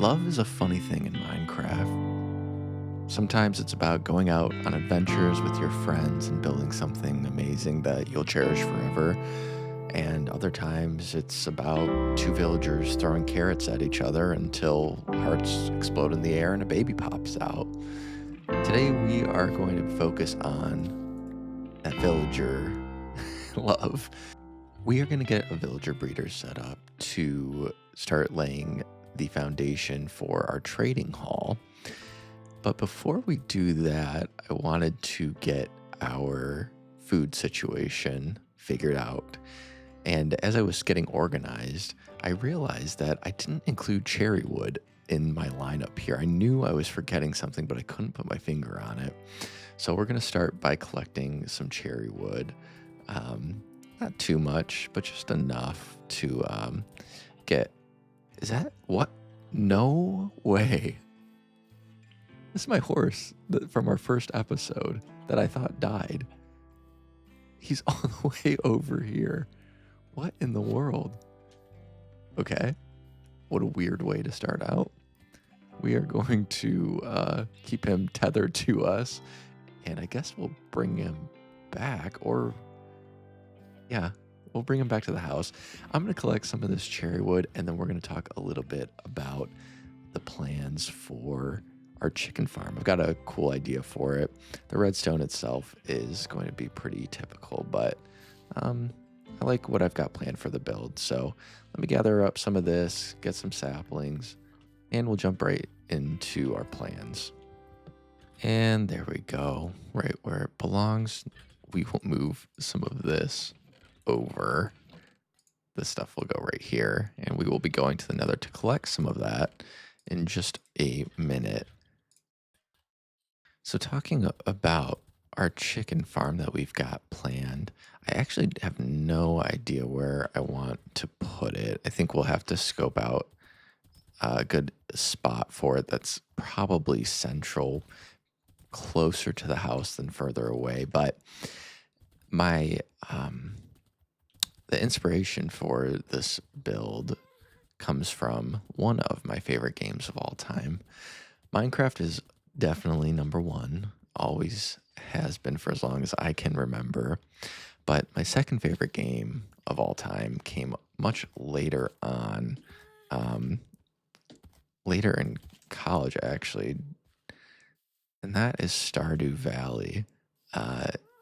Love is a funny thing in Minecraft. Sometimes it's about going out on adventures with your friends and building something amazing that you'll cherish forever. And other times it's about two villagers throwing carrots at each other until hearts explode in the air and a baby pops out. Today we are going to focus on that villager love. We are going to get a villager breeder set up to start laying the foundation for our trading hall. But before we do that, I wanted to get our food situation figured out. And as I was getting organized, I realized that I didn't include cherry wood in my lineup here. I knew I was forgetting something, but I couldn't put my finger on it. So we're going to start by collecting some cherry wood. Not too much, but just enough to get... Is that what? No way. This is my horse from our first episode that I thought died. He's all the way over here. What in the world? Okay. What a weird way to start out. We are going to keep him tethered to us. And I guess we'll bring him back. Or, yeah, we'll bring him back to the house. I'm going to collect some of this cherry wood. And then we're going to talk a little bit about the plans for our chicken farm. I've got a cool idea for it. The redstone itself is going to be pretty typical, but I like what I've got planned for the build. So let me gather up some of this, get some saplings, and we'll jump right into our plans. And there we go, right where it belongs. We will move some of this over. This stuff will go right here, and we will be going to the nether to collect some of that in just a minute. So talking about our chicken farm that we've got planned, I actually have no idea where I want to put it. I think we'll have to scope out a good spot for it that's probably central, closer to the house than further away. But my the inspiration for this build comes from one of my favorite games of all time. Minecraft is definitely number one, always has been for as long as I can remember. But my second favorite game of all time came much later on, later in college actually, and that is Stardew Valley.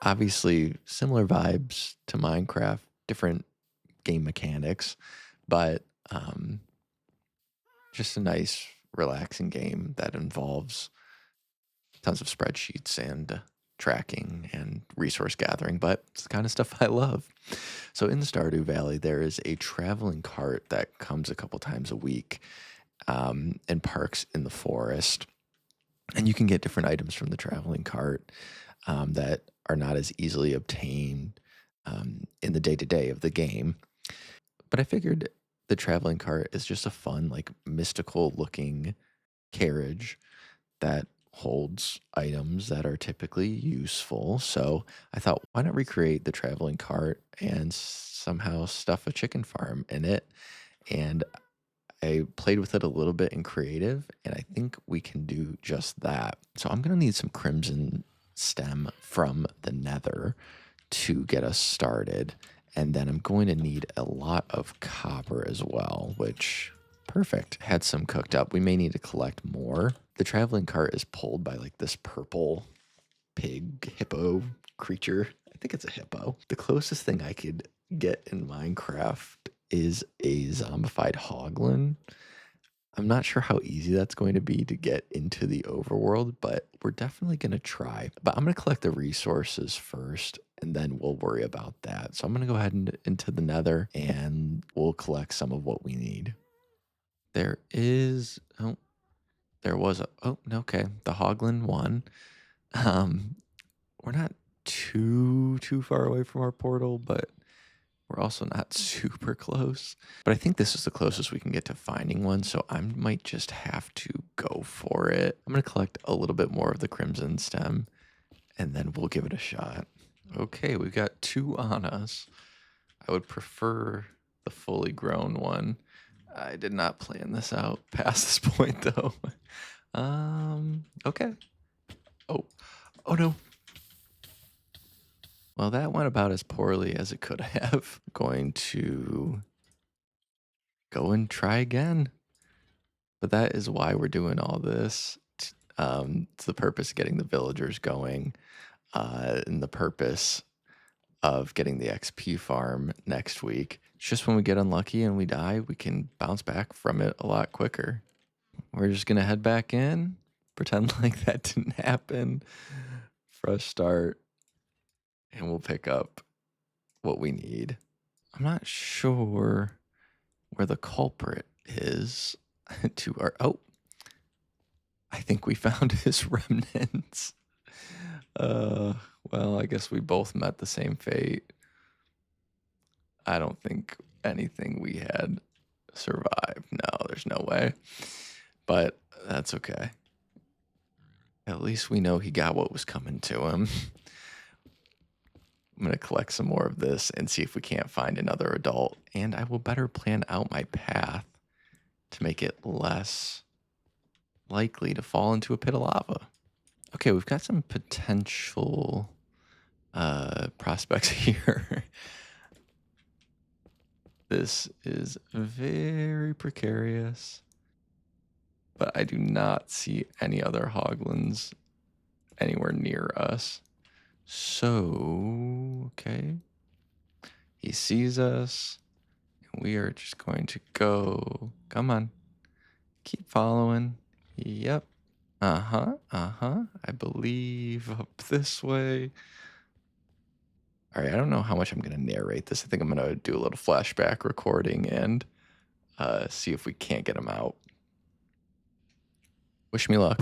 Obviously, similar vibes to Minecraft, different game mechanics, but just a nice, relaxing game that involves tons of spreadsheets and tracking and resource gathering, but it's the kind of stuff I love. So in Stardew Valley, there is a traveling cart that comes a couple times a week and parks in the forest. And you can get different items from the traveling cart that are not as easily obtained in the day-to-day of the game. But I figured the traveling cart is just a fun, like mystical looking carriage that holds items that are typically useful. So I thought, why not recreate the traveling cart and somehow stuff a chicken farm in it? And I played with it a little bit in creative, and I think we can do just that. So I'm going to need some crimson stem from the nether to get us started. And then I'm going to need a lot of copper as well, which, perfect. Had some cooked up. We may need to collect more. The traveling cart is pulled by like this purple pig hippo creature. I think it's a hippo. The closest thing I could get in Minecraft is a zombified hoglin. I'm not sure how easy that's going to be to get into the overworld, but we're definitely going to try. But I'm going to collect the resources first, and then we'll worry about that. So I'm going to go ahead and into the nether, and we'll collect some of what we need. There is, oh, there was a, oh, okay, the hoglin won. We're not too far away from our portal, but we're also not super close. But I think this is the closest we can get to finding one, so I might just have to go for it. I'm going to collect a little bit more of the crimson stem, and then we'll give it a shot. Okay, we've got two on us. I would prefer the fully grown one. I did not plan this out past this point, though. Okay. Oh, oh no. Well, that went about as poorly as it could have. Going to go and try again. But that is why we're doing all this. It's the purpose of getting the villagers going, and the purpose of getting the XP farm next week. It's just when we get unlucky and we die, we can bounce back from it a lot quicker. We're just gonna head back in, pretend like that didn't happen, fresh start, and we'll pick up what we need. I'm not sure where the culprit is to our. Oh, I think we found his remnants. Well, I guess we both met the same fate. I don't think anything we had survived. No, there's no way. But that's okay. At least we know he got what was coming to him. I'm going to collect some more of this and see if we can't find another adult. And I will better plan out my path to make it less likely to fall into a pit of lava. Okay, we've got some potential prospects here. This is very precarious, but I do not see any other hoglins anywhere near us. So, okay. He sees us, and we are just going to go. Come on. Keep following. Yep. I believe up this way. All right, I don't know how much I'm going to narrate this. I think I'm going to do a little flashback recording and see if we can't get him out. Wish me luck.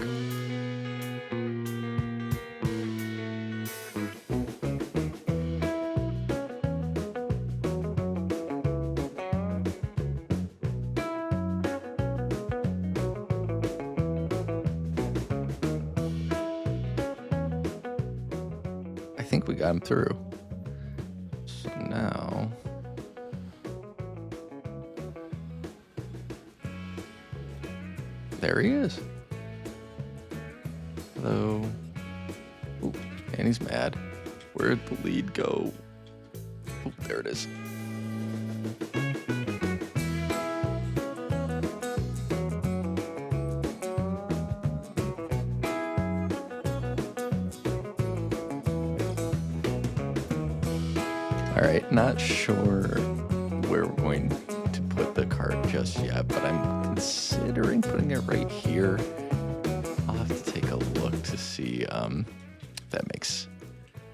I think we got him through. So now... There he is. Hello. Ooh, and he's mad. Where'd the lead go? Oh, there it is. All right, not sure where we're going to put the cart just yet, but I'm considering putting it right here. I'll have to take a look to see if that makes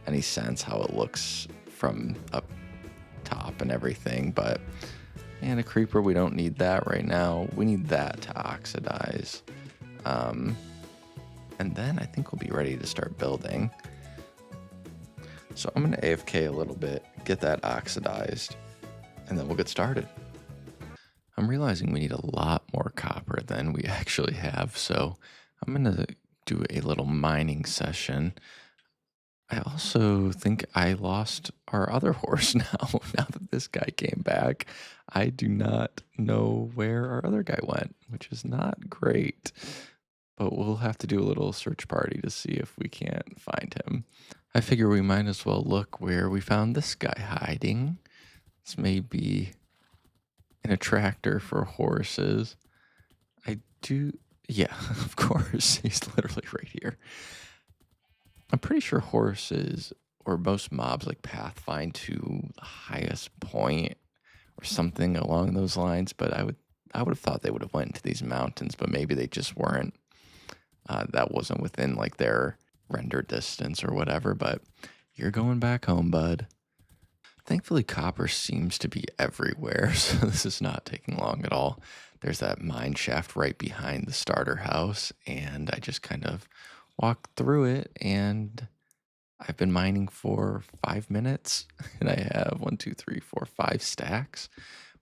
any sense, how it looks from up top and everything. But, and a creeper, we don't need that right now. We need that to oxidize. And then I think we'll be ready to start building. So I'm gonna AFK a little bit, get that oxidized, and then we'll get started. I'm realizing we need a lot more copper than we actually have, so I'm gonna do a little mining session. I also think I lost our other horse now that this guy came back. I do not know where our other guy went, which is not great. But we'll have to do a little search party to see if we can't find him. I figure we might as well look where we found this guy hiding. This may be an attractor for horses. Yeah, of course, he's literally right here. I'm pretty sure horses or most mobs like pathfind to the highest point or something along those lines, but I would have thought they would have went into these mountains, but maybe they just weren't. That wasn't within like their render distance or whatever, but you're going back home, bud. Thankfully, copper seems to be everywhere, so this is not taking long at all. There's that mine shaft right behind the starter house, and I just kind of walked through it, and I've been mining for 5 minutes, and I have 5 stacks,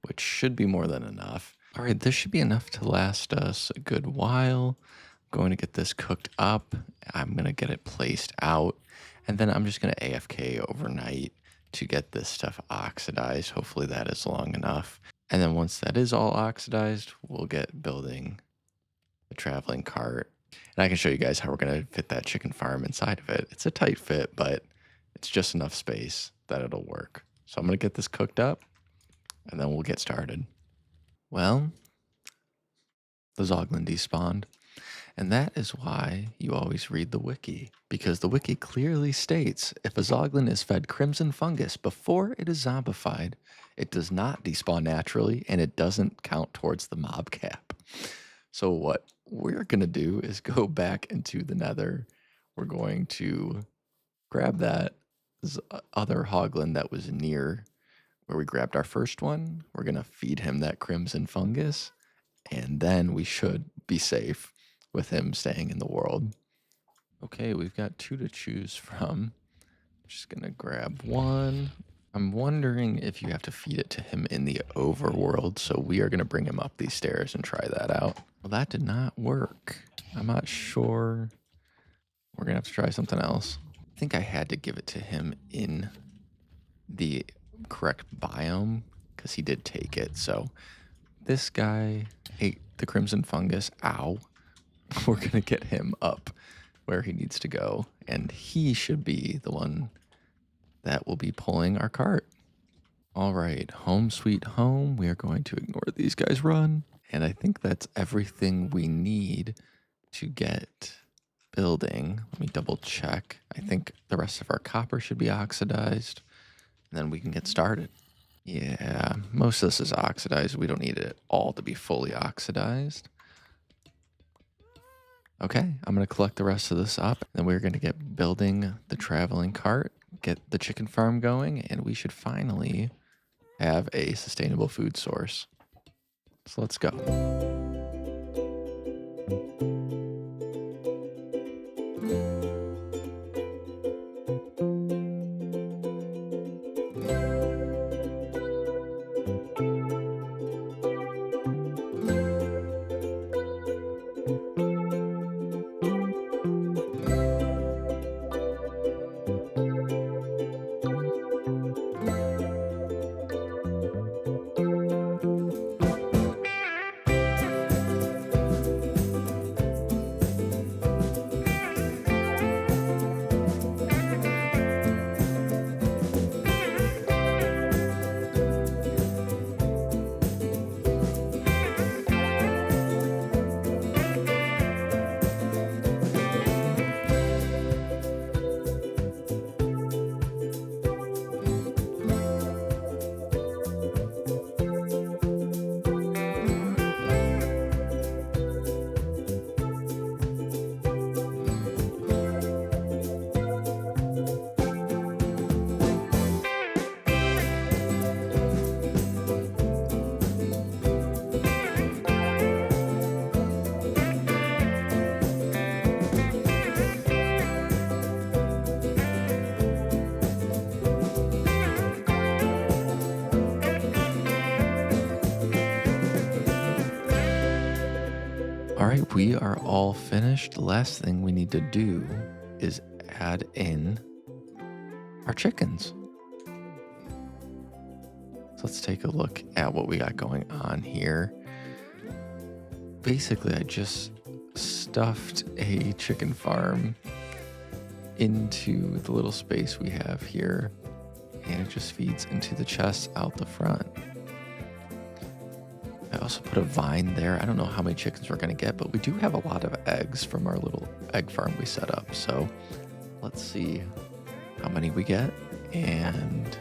which should be more than enough. All right, this should be enough to last us a good while. Going to get this cooked up. I'm going to get it placed out, and then I'm just going to AFK overnight to get this stuff oxidized. Hopefully that is long enough. And then once that is all oxidized, we'll get building the traveling cart. And I can show you guys how we're going to fit that chicken farm inside of it. It's a tight fit, but it's just enough space that it'll work. So I'm going to get this cooked up, and then we'll get started. Well, the Zoglin despawned. And that is why you always read the wiki, because the wiki clearly states if a Zoglin is fed crimson fungus before it is zombified, it does not despawn naturally and it doesn't count towards the mob cap. So what we're going to do is go back into the nether. We're going to grab that other hoglin that was near where we grabbed our first one. We're going to feed him that crimson fungus, and then we should be safe with him staying in the world. Okay, we've got 2 to choose from. Just gonna grab one. I'm wondering if you have to feed it to him in the overworld, so we are gonna bring him up these stairs and try that out. Well, that did not work. I'm not sure. We're gonna have to try something else. I think I had to give it to him in the correct biome because he did take it. So this guy ate the crimson fungus. Ow. We're going to get him up where he needs to go, and he should be the one that will be pulling our cart. All right, home sweet home. We are going to ignore these guys run, and I think that's everything we need to get building. Let me double check. I think the rest of our copper should be oxidized, and then we can get started. Yeah, most of this is oxidized. We don't need it all to be fully oxidized. Okay, I'm going to collect the rest of this up. Then we're going to get building the traveling cart, get the chicken farm going, and we should finally have a sustainable food source. So let's go. All right, we are all finished. The last thing we need to do is add in our chickens. So let's take a look at what we got going on here. Basically, I just stuffed a chicken farm into the little space we have here, and it just feeds into the chests out the front. I also put a vine there. I don't know how many chickens we're going to get, but we do have a lot of eggs from our little egg farm we set up. So let's see how many we get, and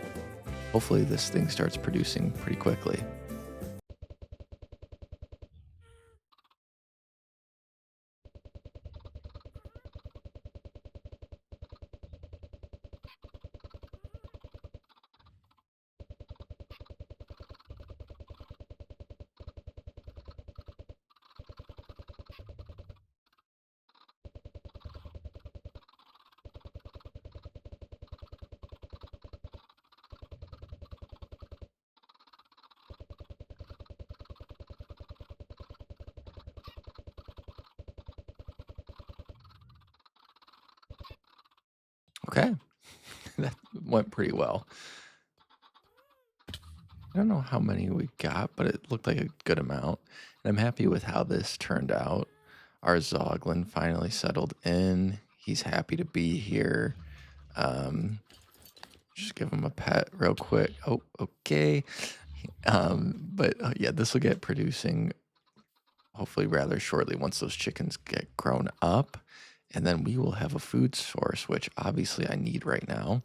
hopefully this thing starts producing pretty quickly. Okay, that went pretty well. I don't know how many we got, but it looked like a good amount. And I'm happy with how this turned out. Our Zoglin finally settled in. He's happy to be here. Um, just give him a pet real quick. Oh, okay. But yeah, this will get producing hopefully rather shortly once those chickens get grown up. And then we will have a food source, which obviously I need right now.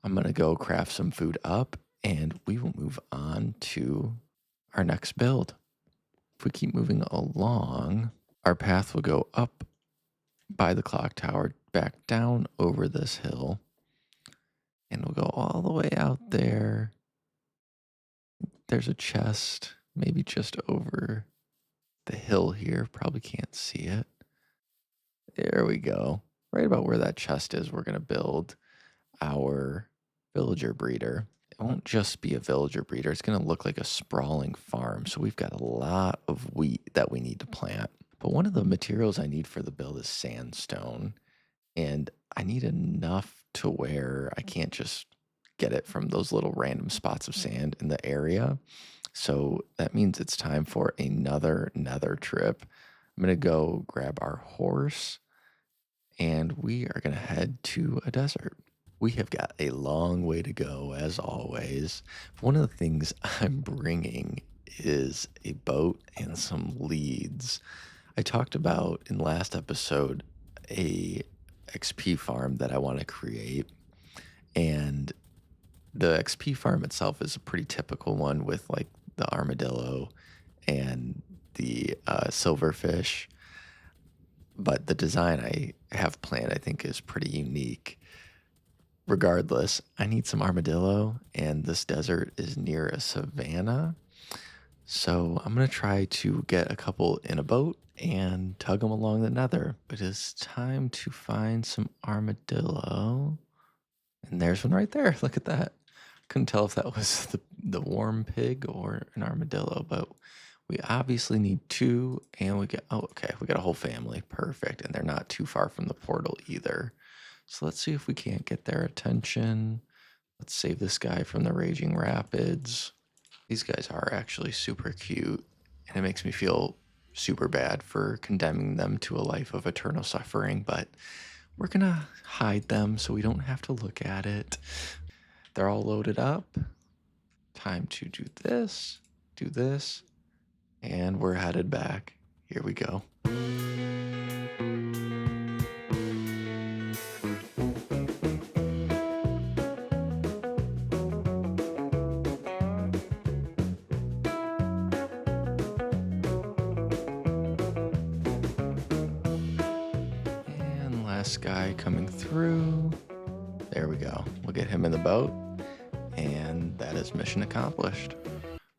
I'm going to go craft some food up and we will move on to our next build. If we keep moving along, our path will go up by the clock tower, back down over this hill, and we'll go all the way out there. There's a chest, maybe just over the hill here. Probably can't see it. There we go. Right about where that chest is, we're going to build our villager breeder. It won't just be a villager breeder. It's going to look like a sprawling farm. So we've got a lot of wheat that we need to plant. But one of the materials I need for the build is sandstone. And I need enough to where I can't just get it from those little random spots of sand in the area. So that means it's time for another nether trip. I'm going to go grab our horse and we are going to head to a desert. We have got a long way to go, as always. One of the things I'm bringing is a boat and some leads. I talked about in last episode a XP farm that I want to create, and the XP farm itself is a pretty typical one with like the armadillo and the silverfish. But the design I have planned, I think, is pretty unique. Regardless, I need some armadillo, and this desert is near a savanna. So I'm going to try to get a couple in a boat and tug them along the nether. It is time to find some armadillo. And there's one right there. Look at that. Couldn't tell if that was the warm pig or an armadillo, but we obviously need two, and we got, oh, okay, we got a whole family. Perfect. And they're not too far from the portal either. So let's see if we can't get their attention. Let's save this guy from the raging rapids. These guys are actually super cute, and it makes me feel super bad for condemning them to a life of eternal suffering, but we're gonna hide them so we don't have to look at it. They're all loaded up. Time to do this, and we're headed back. Here we go. And last guy coming through. There we go. We'll get him in the boat, and that is mission accomplished.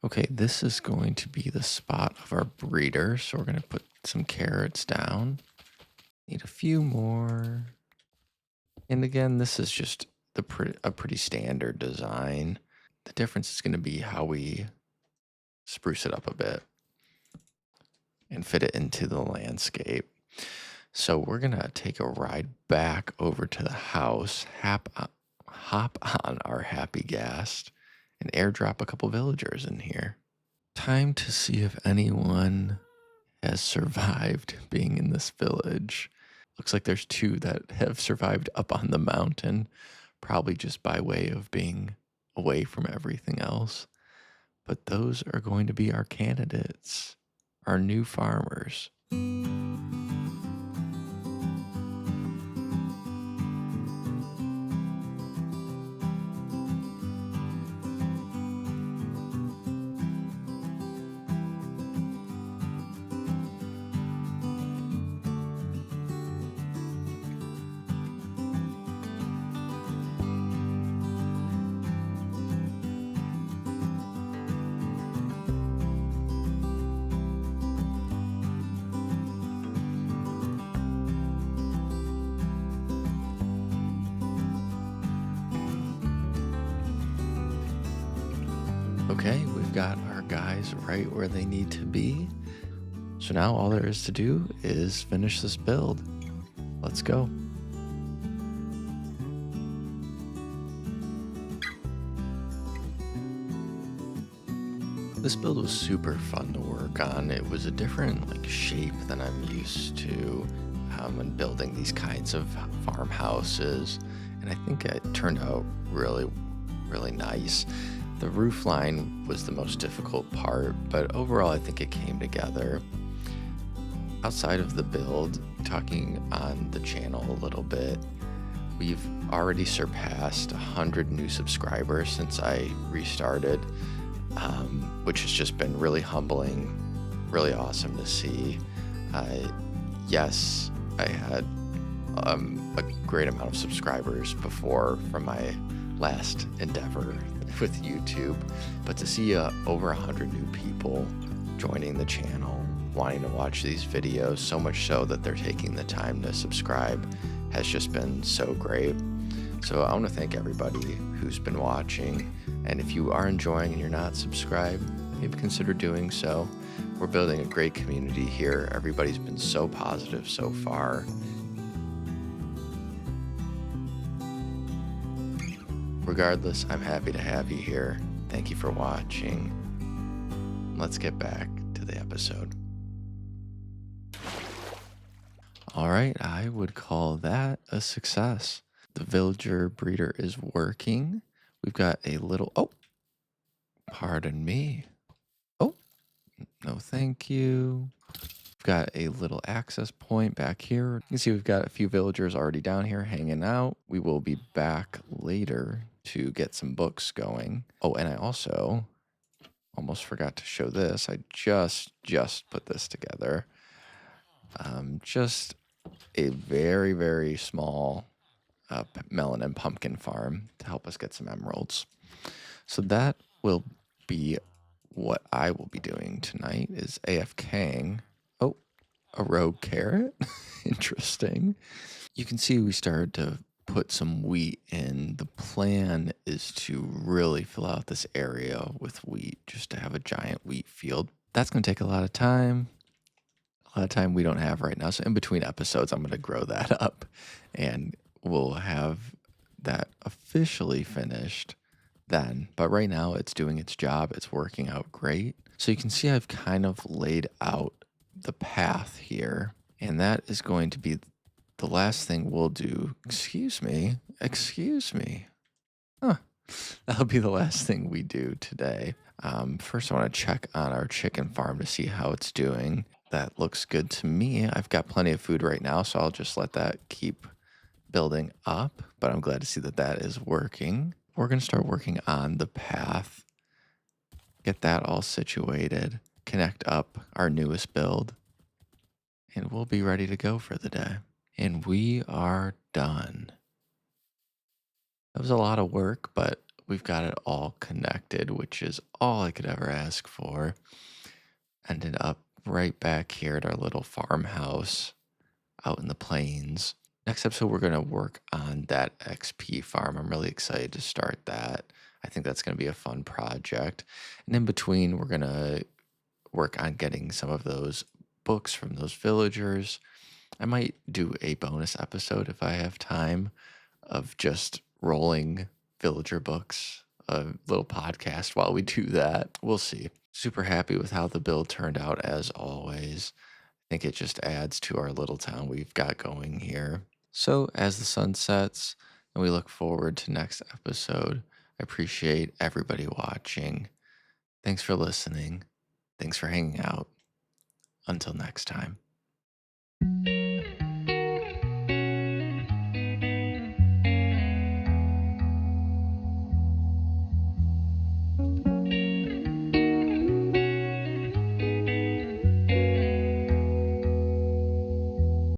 Okay, this is going to be the spot of our breeder, so we're going to put some carrots down. Need a few more. And again, this is just a pretty standard design. The difference is going to be how we spruce it up a bit and fit it into the landscape. So we're going to take a ride back over to the house, hop on our happy ghast, and airdrop a couple villagers in here. Time to see if anyone has survived being in this village. Looks like there's two that have survived up on the mountain, probably just by way of being away from everything else. But those are going to be our candidates, our new farmers. Okay, we've got our guys right where they need to be. So now all there is to do is finish this build. Let's go. This build was super fun to work on. It was a different shape than I'm used to when building these kinds of farmhouses, and I think it turned out really, really nice. The roof line was the most difficult part, but overall I think it came together. Outside of the build, talking on the channel a little bit, we've already surpassed 100 new subscribers since I restarted, which has just been really humbling, really awesome to see. Yes, I had a great amount of subscribers before from my last endeavor with YouTube, but to see over 100 new people joining the channel, wanting to watch these videos, so much so that they're taking the time to subscribe, has just been so great. So I want to thank everybody who's been watching, and if you are enjoying and you're not subscribed, maybe consider doing so. We're building a great community here. Everybody's been so positive so far. Regardless, I'm happy to have you here. Thank you for watching. Let's get back to the episode. All right, I would call that a success. The villager breeder is working. We've got a little, oh, pardon me. Oh, no, thank you. We've got a little access point back here. You can see we've got a few villagers already down here hanging out. We will be back later to get some books going. Oh, and I also almost forgot to show this. I just put this together. Just a very, very small melon and pumpkin farm to help us get some emeralds. So that will be what I will be doing tonight is AFKing. Oh, a rogue carrot. Interesting. You can see we started to put some wheat in. The plan is to really fill out this area with wheat, just to have a giant wheat field. That's going to take a lot of time. A lot of time we don't have right now. So in between episodes, I'm going to grow that up and we'll have that officially finished then. But right now it's doing its job. It's working out great. So you can see I've kind of laid out the path here, and that is going to be the last thing we'll do. Excuse me. Huh. That'll be the last thing we do today. First, I want to check on our chicken farm to see how it's doing. That looks good to me. I've got plenty of food right now, so I'll just let that keep building up. But I'm glad to see that that is working. We're going to start working on the path, get that all situated, connect up our newest build, and we'll be ready to go for the day. And we are done. That was a lot of work, but we've got it all connected, which is all I could ever ask for. Ended up right back here at our little farmhouse out in the plains. Next episode, we're going to work on that XP farm. I'm really excited to start that. I think that's going to be a fun project. And in between, we're going to work on getting some of those books from those villagers. I might do a bonus episode if I have time of just rolling villager books, a little podcast while we do that. We'll see. Super happy with how the build turned out as always. I think it just adds to our little town we've got going here. So as the sun sets and we look forward to next episode, I appreciate everybody watching. Thanks for listening. Thanks for hanging out. Until next time.